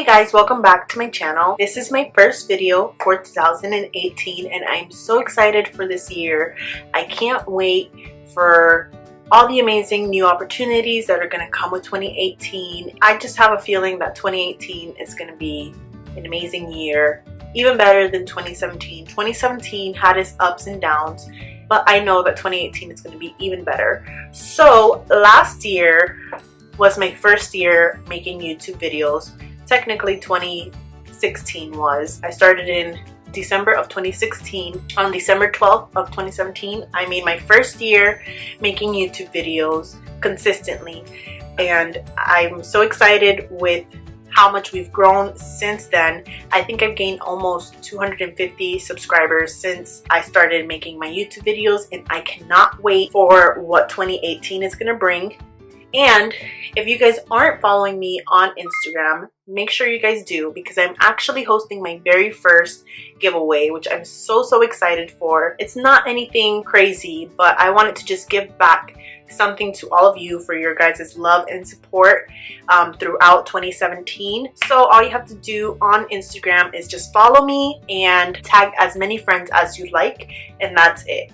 guys, welcome back to my channel. This is my first video for 2018 and I'm so excited for this year. I can't wait for all the amazing new opportunities that are going to come with 2018. I just have a feeling that 2018 is going to be an amazing year, even better than 2017. 2017 had its ups and downs, but I know that 2018 is going to be even better. So last year was my first year making YouTube videos. Technically 2016 was. I started in December of 2016. On December 12th of 2017, I made my first year making YouTube videos consistently. And I'm so excited with how much we've grown since then. I think I've gained almost 250 subscribers since I started making my YouTube videos, and I cannot wait for what 2018 is going to bring. And if you guys aren't following me on Instagram, make sure you guys do, because I'm actually hosting my very first giveaway, which I'm so excited for. It's not anything crazy, but I wanted to just give back something to all of you for your guys' love and support throughout 2017. So all you have to do on Instagram is just follow me and tag as many friends as you like, and that's it.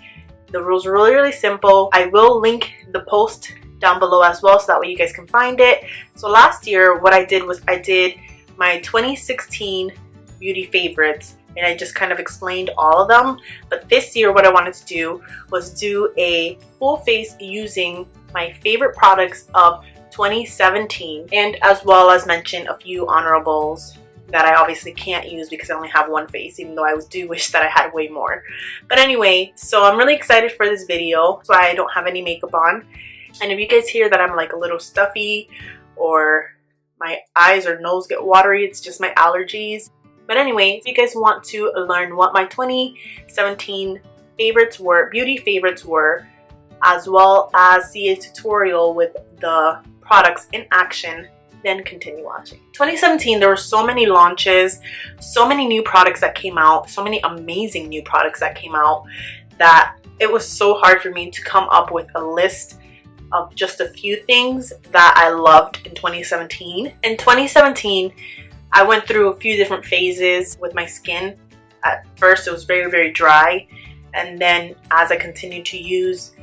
The rules are really simple. I will link the post down below as well, so that way you guys can find it. So last year what I did was I did my 2016 beauty favorites, and I just kind of explained all of them. But this year what I wanted to do was do a full face using my favorite products of 2017, and as well as mention a few honorables that I obviously can't use because I only have one face, even though I do wish that I had way more. But anyway, so I'm really excited for this video. So I don't have any makeup on. And if you guys hear that I'm like a little stuffy or my eyes or nose get watery, it's just my allergies. But anyway, if you guys want to learn what my 2017 favorites were, beauty favorites were, as well as see a tutorial with the products in action, then continue watching. 2017, there were so many launches, so many new products that came out, so many amazing new products that came out, that it was so hard for me to come up with a list of just a few things that I loved in 2017. In 2017, I went through a few different phases with my skin. At first, it was very dry, and then as I continued to use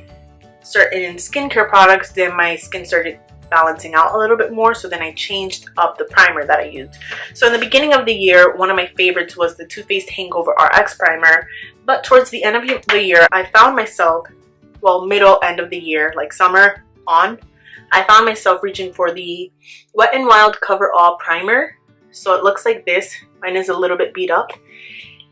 certain skincare products, then my skin started balancing out a little bit more, so then I changed up the primer that I used. So in the beginning of the year, one of my favorites was the Too Faced Hangover RX primer, but towards the end of the year, I found myself, well, middle end of the year, like summer on, I found myself reaching for the Wet n Wild Cover All primer. So it looks like this. Mine is a little bit beat up,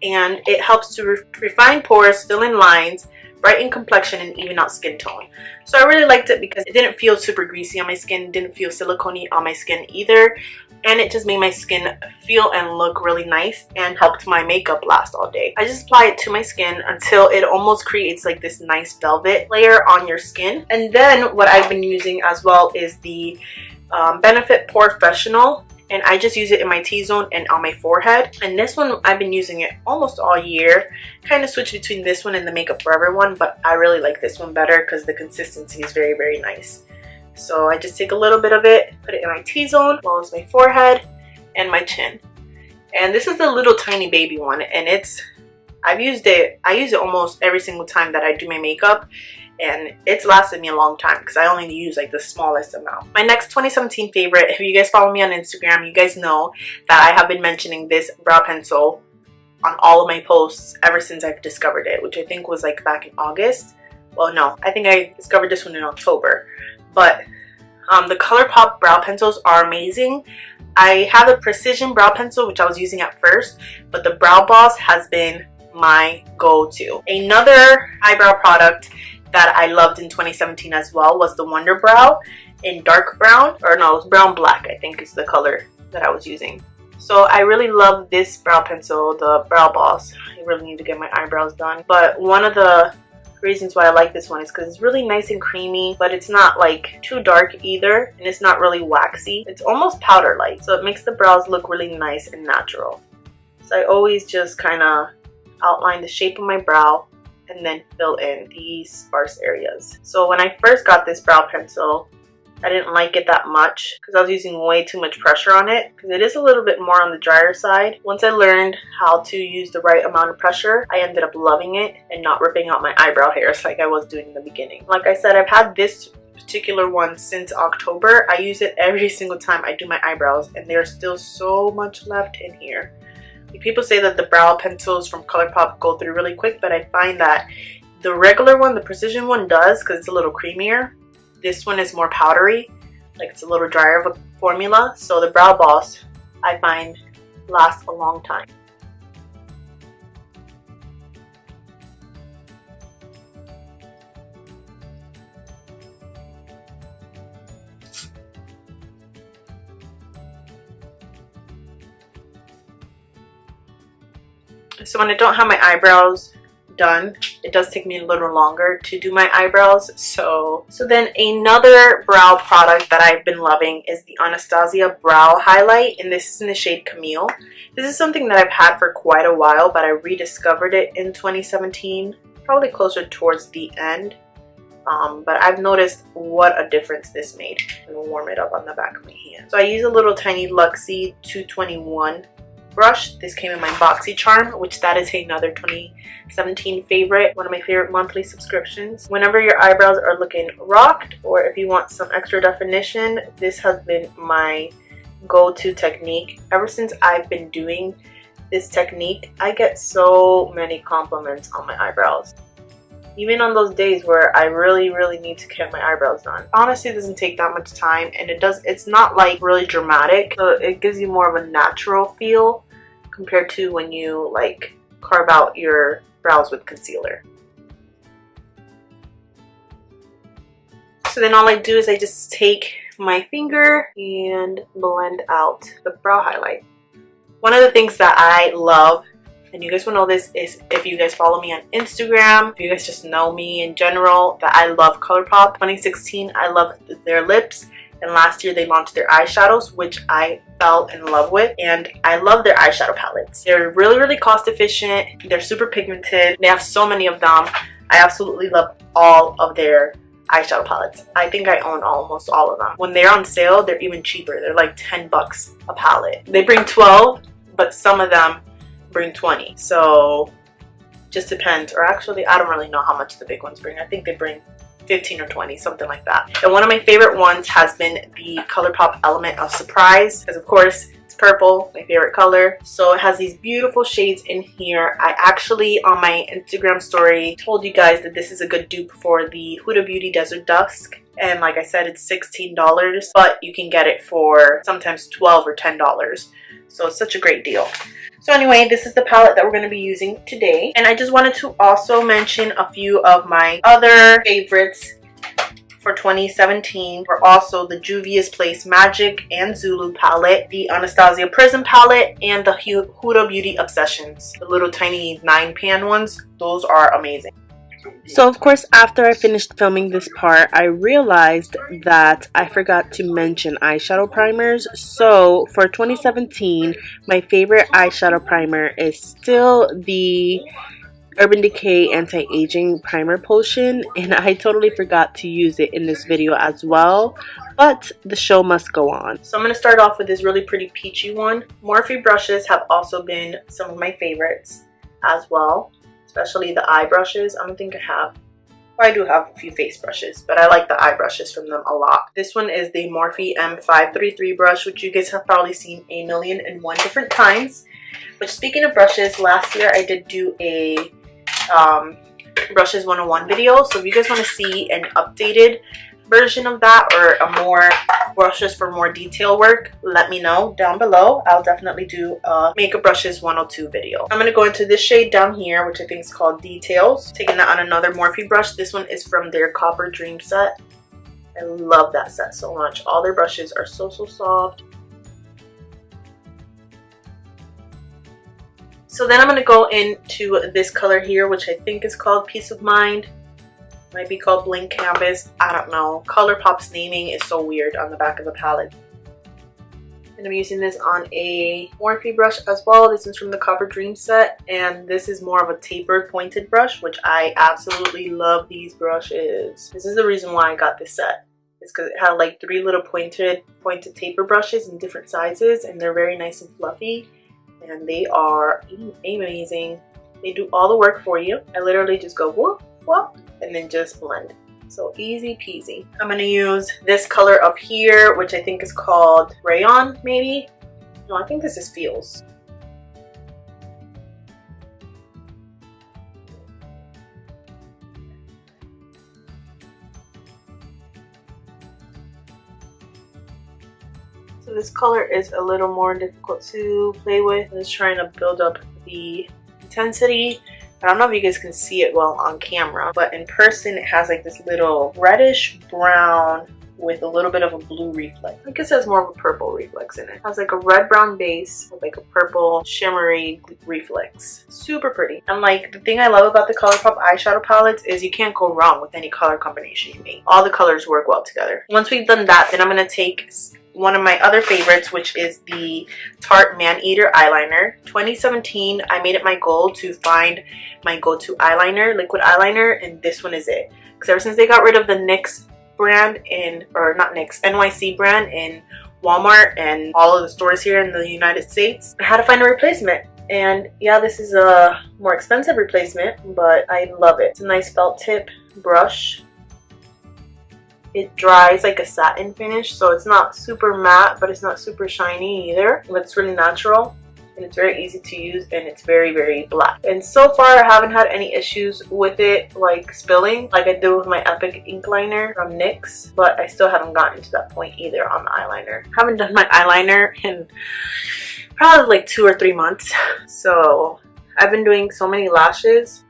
and it helps to refine pores, fill in lines, brighten complexion, and even out skin tone. So I really liked it because it didn't feel super greasy on my skin, didn't feel silicone-y on my skin either, and it just made my skin feel and look really nice and helped my makeup last all day. I just apply it to my skin until it almost creates like this nice velvet layer on your skin. And then what I've been using as well is the Benefit Professional, and I just use it in my T-zone and on my forehead. And this one, I've been using it almost all year. Kind of switch between this one and the Makeup Forever one, but I really like this one better because the consistency is very nice. So I just take a little bit of it, put it in my T-zone, as well as my forehead and my chin. And this is the little tiny baby one, and I use it almost every single time that I do my makeup, and it's lasted me a long time because I only use like the smallest amount. My next 2017 favorite, if you guys follow me on Instagram, you guys know that I have been mentioning this brow pencil on all of my posts ever since I've discovered it, which I think was like back in August. Well, no, I think I discovered this one in October. But the Colourpop brow pencils are amazing. I have a precision brow pencil, which I was using at first, but the Brow Boss has been my go-to. Another eyebrow product that I loved in 2017 as well was the Wunder Brow in dark brown, or no, it's brown black, I think is the color that I was using. So I really love this brow pencil, the Brow Boss. I really need to get my eyebrows done. But one of the reasons why I like this one is because it's really nice and creamy, but it's not like too dark either, and it's not really waxy. It's almost powder like, so it makes the brows look really nice and natural. So I always just kind of outline the shape of my brow and then fill in these sparse areas. So when I first got this brow pencil, I didn't like it that much because I was using way too much pressure on it, because it is a little bit more on the drier side. Once I learned how to use the right amount of pressure, I ended up loving it and not ripping out my eyebrow hairs like I was doing in the beginning. Like I said, I've had this particular one since October. I use it every single time I do my eyebrows, and there's still so much left in here. People say that the brow pencils from Colourpop go through really quick, but I find that the regular one, the precision one, does, because it's a little creamier. This one is more powdery, like it's a little drier of a formula. So the brow boss, I find, lasts a long time. So when I don't have my eyebrows done, it does take me a little longer to do my eyebrows. So then another brow product that I've been loving is the Anastasia brow highlight, and this is in the shade Camille. This is something that I've had for quite a while, but I rediscovered it in 2017, probably closer towards the end. But I've noticed what a difference this made. I'm gonna warm it up on the back of my hand. So I use a little tiny Luxie 221 brush. This came in my BoxyCharm, which that is another 2017 favorite, one of my favorite monthly subscriptions. Whenever your eyebrows are looking rocked, or if you want some extra definition, this has been my go-to technique. Ever since I've been doing this technique, I get so many compliments on my eyebrows. Even on those days where I really need to get my eyebrows done. Honestly, it doesn't take that much time, and it's not like really dramatic, so it gives you more of a natural feel compared to when you like carve out your brows with concealer. So then all I do is I just take my finger and blend out the brow highlight. One of the things that I love, and you guys will know this, is if you guys follow me on Instagram, if you guys just know me in general, that I love Colourpop. 2016, I loved their lips, and last year they launched their eyeshadows, which I fell in love with, and I love their eyeshadow palettes. They're really cost efficient, they're super pigmented, they have so many of them. I absolutely love all of their eyeshadow palettes. I think I own almost all of them. When they're on sale, they're even cheaper. They're like 10 bucks a palette. They bring 12, but some of them bring 20, so just depends. Or actually, I don't really know how much the big ones bring. I think they bring 15 or 20, something like that. And one of my favorite ones has been the Colourpop Element of Surprise, because of course it's purple, my favorite color. So it has these beautiful shades in here. I actually on my Instagram story told you guys that this is a good dupe for the Huda Beauty Desert Dusk, and like I said, it's $16, but you can get it for sometimes $12 or $10. So it's such a great deal. So anyway, this is the palette that we're going to be using today. And I just wanted to also mention a few of my other favorites for 2017 were also the Juvias Place Magic and Zulu palette, the Anastasia Prism palette, and the Huda Beauty Obsessions. The little tiny 9-pan ones, those are amazing. So of course, after I finished filming this part, I realized that I forgot to mention eyeshadow primers. So for 2017, my favorite eyeshadow primer is still the Urban Decay Anti-Aging Primer Potion, and I totally forgot to use it in this video as well, but the show must go on. So I'm going to start off with this really pretty peachy one. Morphe brushes have also been some of my favorites as well, especially the eye brushes. I don't think I have, well, I do have a few face brushes, but I like the eye brushes from them a lot. This one is the Morphe M533 brush, which you guys have probably seen 1,000,001 different times. But speaking of brushes, last year I did do a brushes 101 video, so if you guys want to see an updated version of that, or a more brushes for more detail work, let me know down below. I'll definitely do a makeup brushes 102 video. I'm going to go into this shade down here, which I think is called Details. Taking that on another Morphe brush. This one is from their Copper Dream set. I love that set so much. All their brushes are so soft. So then I'm going to go into this color here, which I think is called Peace of Mind. Might be called Blank Canvas. I don't know. Colourpop's naming is so weird on the back of the palette. And I'm using this on a Morphe brush as well. This is from the Copper Dream set. And this is more of a tapered pointed brush, which I absolutely love these brushes. This is the reason why I got this set. is because it had like 3 little pointed taper brushes in different sizes, and they're very nice and fluffy, and they are amazing. They do all the work for you. I literally just go whoop whoop and then just blend. So easy peasy. I'm gonna use this color up here, which I think is called Rayon, maybe? No, I think this is Feels. So this color is a little more difficult to play with. I'm just trying to build up the intensity. I don't know if you guys can see it well on camera, but in person it has like this little reddish brown with a little bit of a blue reflex. I guess it has more of a purple reflex in it. It has like a red brown base with like a purple shimmery reflex. Super pretty. And like the thing I love about the Colourpop eyeshadow palettes is you can't go wrong with any color combination you make. All the colors work well together. Once we've done that, then I'm gonna take one of my other favorites, which is the Tarte Man-Eater eyeliner. 2017, I made it my goal to find my go-to eyeliner, liquid eyeliner, and this one is it. Because ever since they got rid of the NYX brand or not NYX, NYC brand in Walmart and all of the stores here in the United States, I had to find a replacement. And yeah, this is a more expensive replacement, but I love it. It's a nice felt tip brush. It dries like a satin finish, so it's not super matte, but it's not super shiny either. But it's really natural, and it's very easy to use, and it's very, very black. And so far, I haven't had any issues with it, like spilling, like I did with my Epic ink liner from NYX, but I still haven't gotten to that point either on the eyeliner. I haven't done my eyeliner in probably like 2 or 3 months, so I've been doing so many lashes.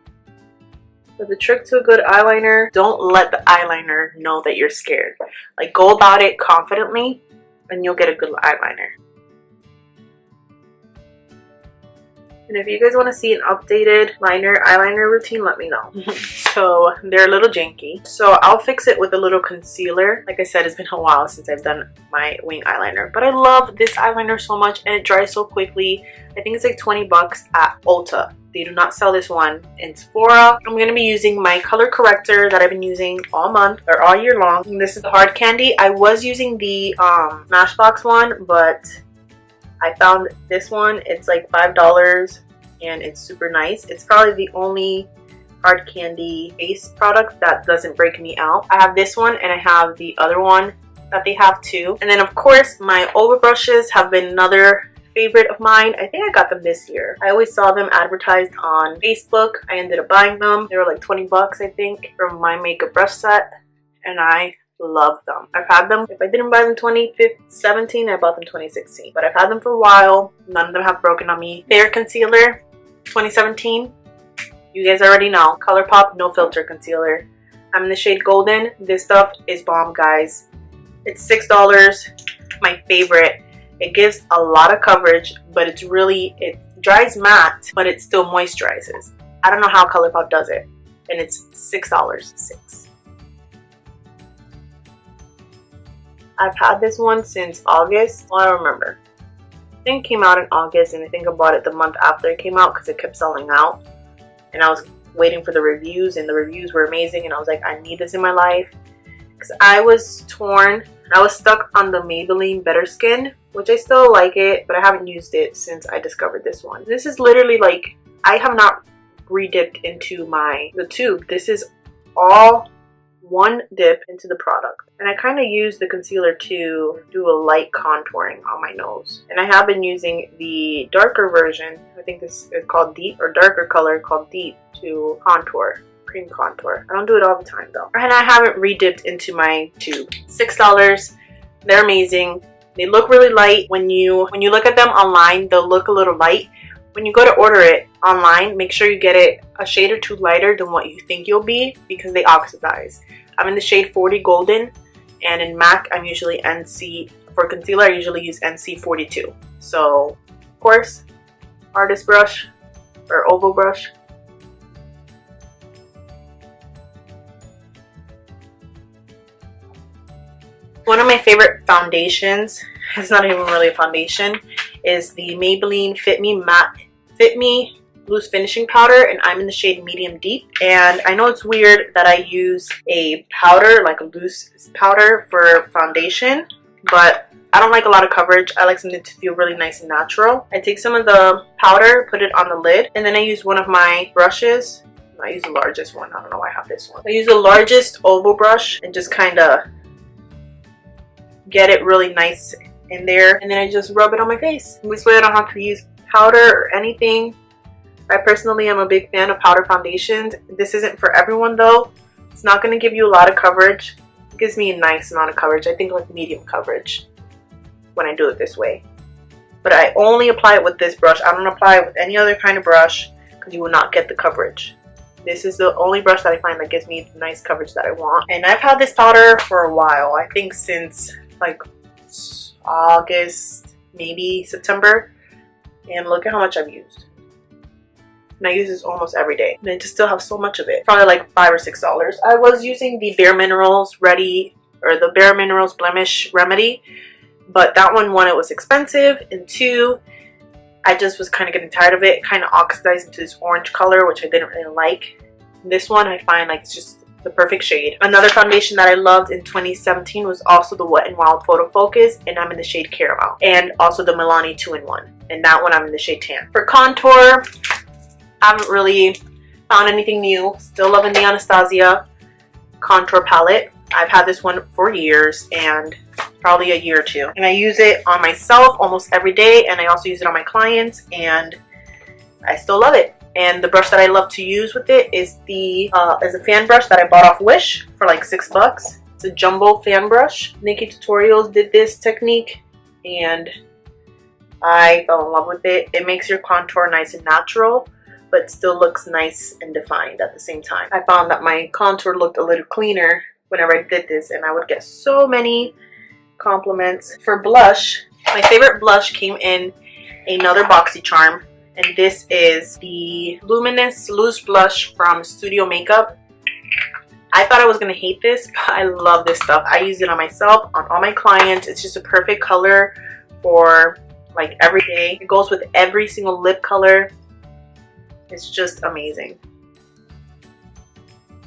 But the trick to a good eyeliner, don't let the eyeliner know that you're scared. Like, go about it confidently and you'll get a good eyeliner. And if you guys want to see an updated eyeliner routine, let me know. So they're a little janky. So I'll fix it with a little concealer. Like I said, it's been a while since I've done my wing eyeliner. But I love this eyeliner so much, and it dries so quickly. I think it's like 20 bucks at Ulta. They do not sell this one in Sephora. I'm going to be using my color corrector that I've been using all month or all year long. And this is the Hard Candy. I was using the Smashbox one, but I found this one. It's like $5 and it's super nice. It's probably the only Hard Candy face product that doesn't break me out. I have this one and I have the other one that they have too. And then of course my over brushes have been another favorite of mine. I think I got them this year. I always saw them advertised on Facebook. I ended up buying them. They were like 20 bucks I think from my makeup brush set, and I love them. I've had them, if I didn't buy them 2017, I bought them 2016, but I've had them for a while. None of them have broken on me. Fair Concealer 2017, you guys already know, Colourpop No Filter Concealer. I'm in the shade Golden. This stuff is bomb, guys. It's $6, my favorite. It gives a lot of coverage, but it dries matte, but it still moisturizes. I don't know how Colourpop does it, and it's $6. I've had this one since August. Well, I don't remember. I think it came out in August, and I think I bought it the month after it came out because it kept selling out. And I was waiting for the reviews, and the reviews were amazing, and I was like, I need this in my life. Because I was torn. I was stuck on the Maybelline Better Skin, which I still like it, but I haven't used it since I discovered this one. This is literally like, I have not re-dipped into the tube. This is all one dip into the product. And I kind of use the concealer to do a light contouring on my nose. And I have been using the darker version, I think this is called Deep, or darker color called Deep, to contour. Cream contour. I don't do it all the time though. And I haven't re-dipped into my tube. $6. They're amazing. They look really light. When you look at them online, they'll look a little light. When you go to order it online, make sure you get it a shade or two lighter than what you think you'll be, because they oxidize. I'm in the shade 40 Golden, and in MAC I'm usually NC. For concealer I usually use NC 42. So of course, artist brush or oval brush. One of my favorite foundations, it's not even really a foundation, is the Maybelline Fit Me loose finishing powder, and I'm in the shade medium deep. And I know it's weird that I use a powder, like a loose powder, for foundation, but I don't like a lot of coverage. I like something to feel really nice and natural. I take some of the powder, put it on the lid, and then I use one of my brushes. I use the largest one. I don't know why I have this one. I use the largest oval brush and just kind of get it really nice in there, and then I just rub it on my face. This way I don't have to use powder or anything. I personally am a big fan of powder foundations. This isn't for everyone though. It's not going to give you a lot of coverage. It gives me a nice amount of coverage. I think like medium coverage when I do it this way. But I only apply it with this brush. I don't apply it with any other kind of brush because you will not get the coverage. This is the only brush that I find that gives me the nice coverage that I want. And I've had this powder for a while. I think since like August, maybe September. And look at how much I've used. And I use this almost every day. And I just still have so much of it. Probably like $5 or $6. I was using the Bare Minerals the Bare Minerals Blemish Remedy. But that one it was expensive. And two, I just was kind of getting tired of it. It kind of oxidized into this orange color, which I didn't really like. This one I find like it's just the perfect shade. Another foundation that I loved in 2017 was also the Wet n Wild Photo Focus, and I'm in the shade Caramel. And also the Milani 2-in-1, and that one I'm in the shade Tan. For contour, I haven't really found anything new. Still loving the Anastasia contour palette. I've had this one for years, and probably a year or two, and I use it on myself almost every day, and I also use it on my clients, and I still love it. And the brush that I love to use with it is a fan brush that I bought off Wish for like $6. It's a jumbo fan brush. Nikki Tutorials did this technique, and I fell in love with it. It makes your contour nice and natural, but still looks nice and defined at the same time. I found that my contour looked a little cleaner whenever I did this, and I would get so many compliments. For blush, my favorite blush came in another BoxyCharm, and this is the Luminous Loose Blush from Studio Makeup. I thought I was gonna hate this, but I love this stuff. I use it on myself, on all my clients. It's just a perfect color for like every day. It goes with every single lip color. It's just amazing.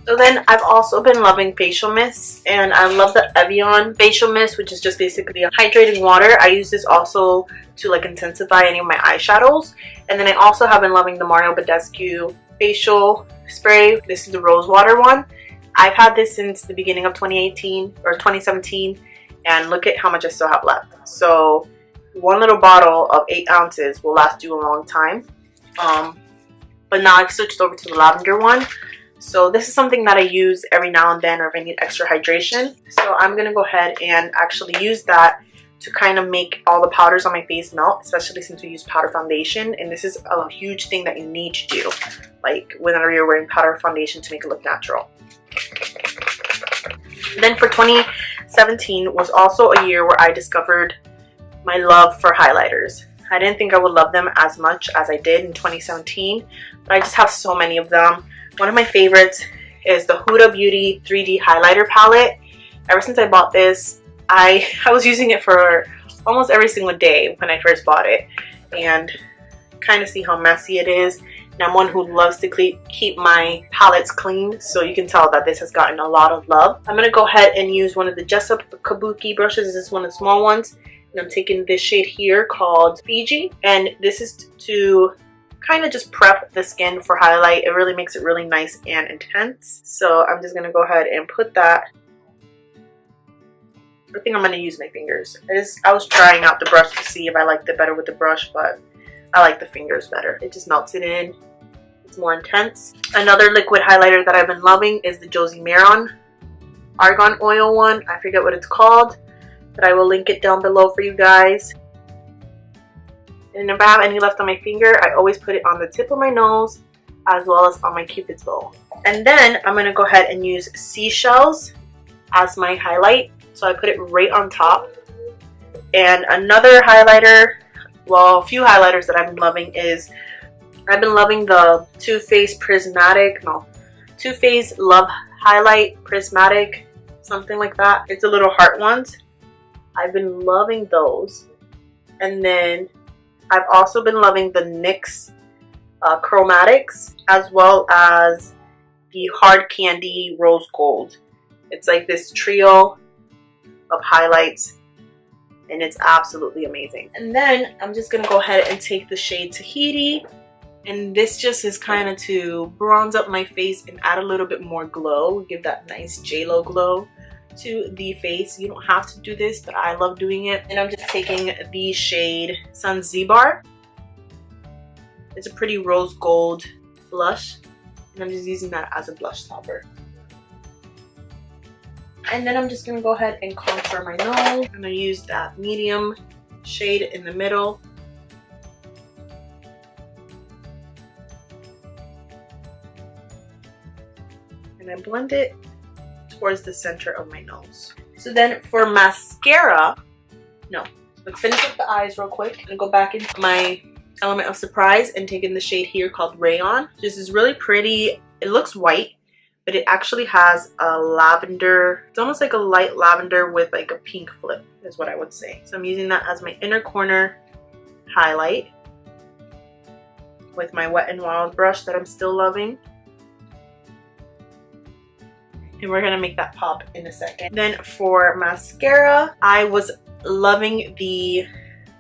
So then I've also been loving facial mists, and I love the Evian facial mist, which is just basically a hydrating water. I use this also to like intensify any of my eyeshadows. And then I also have been loving the Mario Badescu facial spray. This is the rose water one. I've had this since the beginning of 2018 or 2017, and look at how much I still have left. So one little bottle of 8 ounces will last you a long time. But now I've switched over to the lavender one. So this is something that I use every now and then, or if I need extra hydration. So I'm going to go ahead and actually use that to kind of make all the powders on my face melt, especially since we use powder foundation. And this is a huge thing that you need to do, like whenever you're wearing powder foundation, to make it look natural. Then for 2017 was also a year where I discovered my love for highlighters. I didn't think I would love them as much as I did in 2017, but I just have so many of them. One of my favorites is the Huda Beauty 3D highlighter palette. Ever since I bought this, I was using it for almost every single day when I first bought it, and kind of see how messy it is. And I'm one who loves to keep my palettes clean, so you can tell that this has gotten a lot of love. I'm going to go ahead and use one of the Jessup Kabuki brushes. This is one of the small ones, and I'm taking this shade here called Fiji, and this is to kind of just prep the skin for highlight. It really makes it really nice and intense. So I'm just going to go ahead and put that. I think I'm going to use my fingers. I was trying out the brush to see if I liked it better with the brush, but I like the fingers better. It just melts it in. It's more intense. Another liquid highlighter that I've been loving is the Josie Maran Argan Oil one. I forget what it's called, but I will link it down below for you guys. And if I have any left on my finger, I always put it on the tip of my nose as well as on my Cupid's bow. And then I'm going to go ahead and use Seashells as my highlight. So I put it right on top. And another highlighter, well, a few highlighters that I've been loving is, I've been loving the Too Faced Too Faced Love Highlight Prismatic, something like that. It's the little heart ones. I've been loving those. And then I've also been loving the NYX Chromatics, as well as the Hard Candy Rose Gold. It's like this trio of highlights, and it's absolutely amazing. And then I'm just gonna go ahead and take the shade Tahiti, and this just is kind of to bronze up my face and add a little bit more glow, give that nice J-Lo glow to the face. You don't have to do this, but I love doing it. And I'm just taking the shade Zanzibar. It's a pretty rose gold blush, and I'm just using that as a blush topper. And then I'm just gonna go ahead and contour my nose. I'm gonna use that medium shade in the middle. And I blend it towards the center of my nose. So then for mascara, let's finish up the eyes real quick and go back into my Element of Surprise and take in the shade here called Rayon. This is really pretty. It looks white, but it actually has a lavender. It's almost like a light lavender with like a pink flip is what I would say. So I'm using that as my inner corner highlight with my Wet n Wild brush that I'm still loving. And we're gonna make that pop in a second. Then for mascara, I was loving the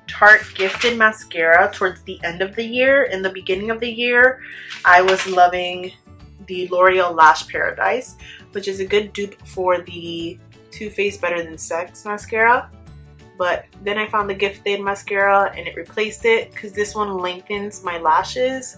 Tarte Gifted mascara towards the end of the year. In the beginning of the year, I was loving the L'Oreal Lash Paradise, which is a good dupe for the Too Faced Better Than Sex mascara. But then I found the Gifted mascara and it replaced it because this one lengthens my lashes.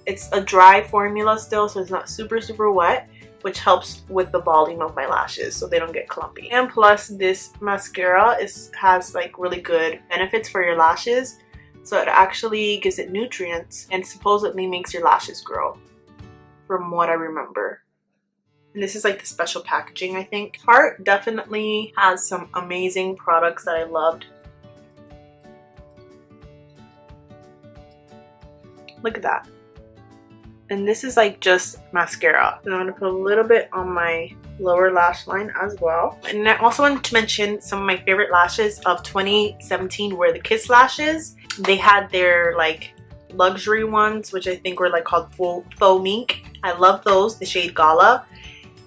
It's a dry formula still, so it's not super wet, which helps with the volume of my lashes so they don't get clumpy. And plus, this mascara has like really good benefits for your lashes. So it actually gives it nutrients and supposedly makes your lashes grow, from what I remember. And this is like the special packaging, I think. Tarte definitely has some amazing products that I loved. Look at that. And this is like just mascara. And I'm gonna put a little bit on my lower lash line as well. And I also wanted to mention some of my favorite lashes of 2017 were the Kiss lashes. They had their like luxury ones, which I think were like called faux mink. I love those, the shade Gala.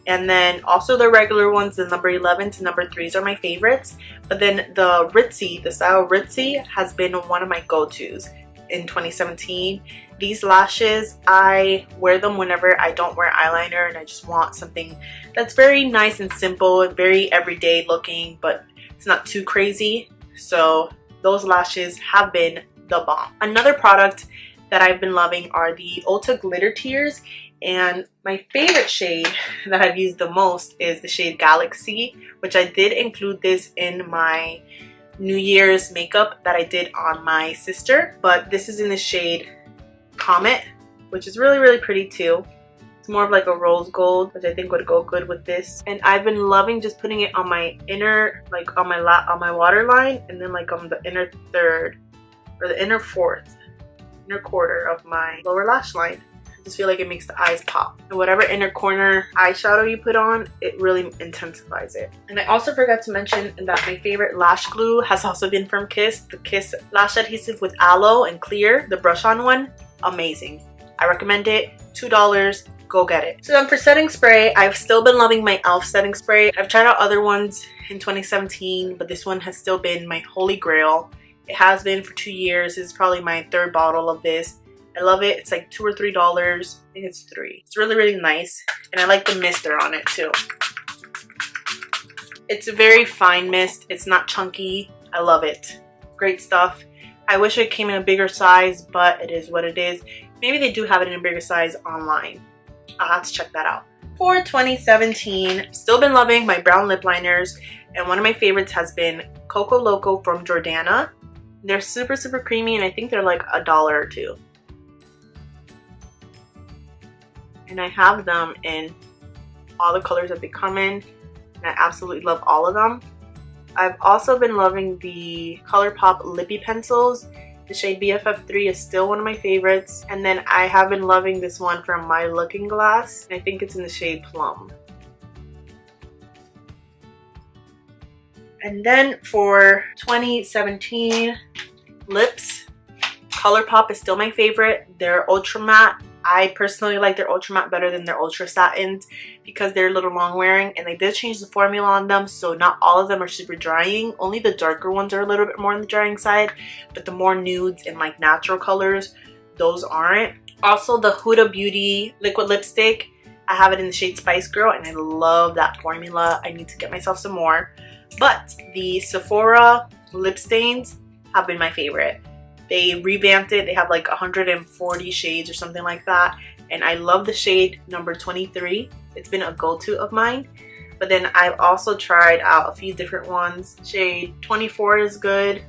And then also the regular ones, the number 11 to number 3s are my favorites. But then the Ritzy, the style Ritzy has been one of my go-tos in 2017. These lashes, I wear them whenever I don't wear eyeliner and I just want something that's very nice and simple and very everyday looking, but it's not too crazy. So those lashes have been the bomb. Another product that I've been loving are the Ulta Glitter Tears, and my favorite shade that I've used the most is the shade Galaxy, which I did include this in my New Year's makeup that I did on my sister, but this is in the shade Comet, which is really pretty too. It's more of like a rose gold, which I think would go good with this. And I've been loving just putting it on my inner, like on my waterline, and then like on the inner third or the inner quarter of my lower lash line. I just feel like it makes the eyes pop. And whatever inner corner eyeshadow you put on, it really intensifies it. And I also forgot to mention that my favorite lash glue has also been from Kiss. The Kiss Lash Adhesive with Aloe and Clear, the brush-on one. Amazing. I recommend it. $2. Go get it. So then for setting spray, I've still been loving my e.l.f. setting spray. I've tried out other ones in 2017, but this one has still been my holy grail. It has been for 2 years. This is probably my 3rd bottle of this. I love it. It's like $2 or $3. I think it's $3. It's really nice. And I like the mister on it too. It's a very fine mist. It's not chunky. I love it. Great stuff. I wish it came in a bigger size, but it is what it is. Maybe they do have it in a bigger size online. I'll have to check that out. For 2017, still been loving my brown lip liners, and one of my favorites has been Coco Loco from Jordana. They're super creamy, and I think they're like $1 or $2. And I have them in all the colors that they come in, and I absolutely love all of them. I've also been loving the Colourpop Lippy Pencils. The shade BFF3 is still one of my favorites. And then I have been loving this one from My Looking Glass. I think it's in the shade Plum. And then for 2017 lips, Colourpop is still my favorite. Their ultra matte, I personally like their ultra matte better than their ultra satins because they're a little long wearing, and they did change the formula on them, so not all of them are super drying. Only the darker ones are a little bit more on the drying side, but the more nudes and like natural colors, those aren't. Also, the Huda Beauty liquid lipstick, I have it in the shade Spice Girl, and I love that formula. I need to get myself some more. But the Sephora lip stains have been my favorite. They revamped it. They have like 140 shades or something like that, and I love the shade number 23. It's been a go-to of mine. But then I've also tried out a few different ones. Shade 24 is good,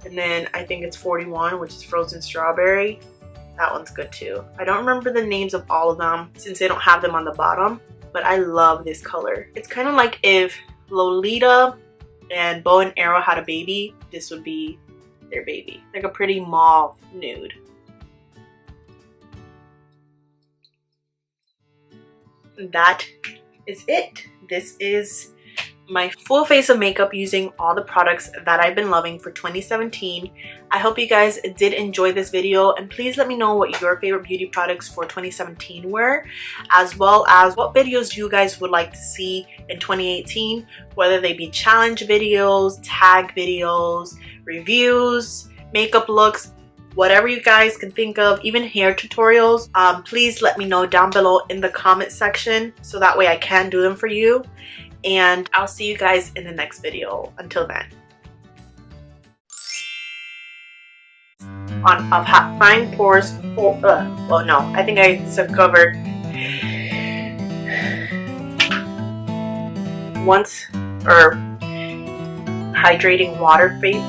and then I think it's 41, which is frozen strawberry. That one's good too. I don't remember the names of all of them since they don't have them on the bottom, but I love this color. It's kind of like if Lolita and Bow and Arrow had a baby, this would be their baby. Like a pretty mauve nude. That is it. This is my full face of makeup using all the products that I've been loving for 2017. I hope you guys did enjoy this video, and please let me know what your favorite beauty products for 2017 were, as well as what videos you guys would like to see in 2018, whether they be challenge videos, tag videos, reviews, makeup looks, whatever you guys can think of, even hair tutorials. Please let me know down below in the comment section so that way I can do them for you. And I'll see you guys in the next video. Until then. Of fine pores for, well no, I think I covered once, or hydrating water face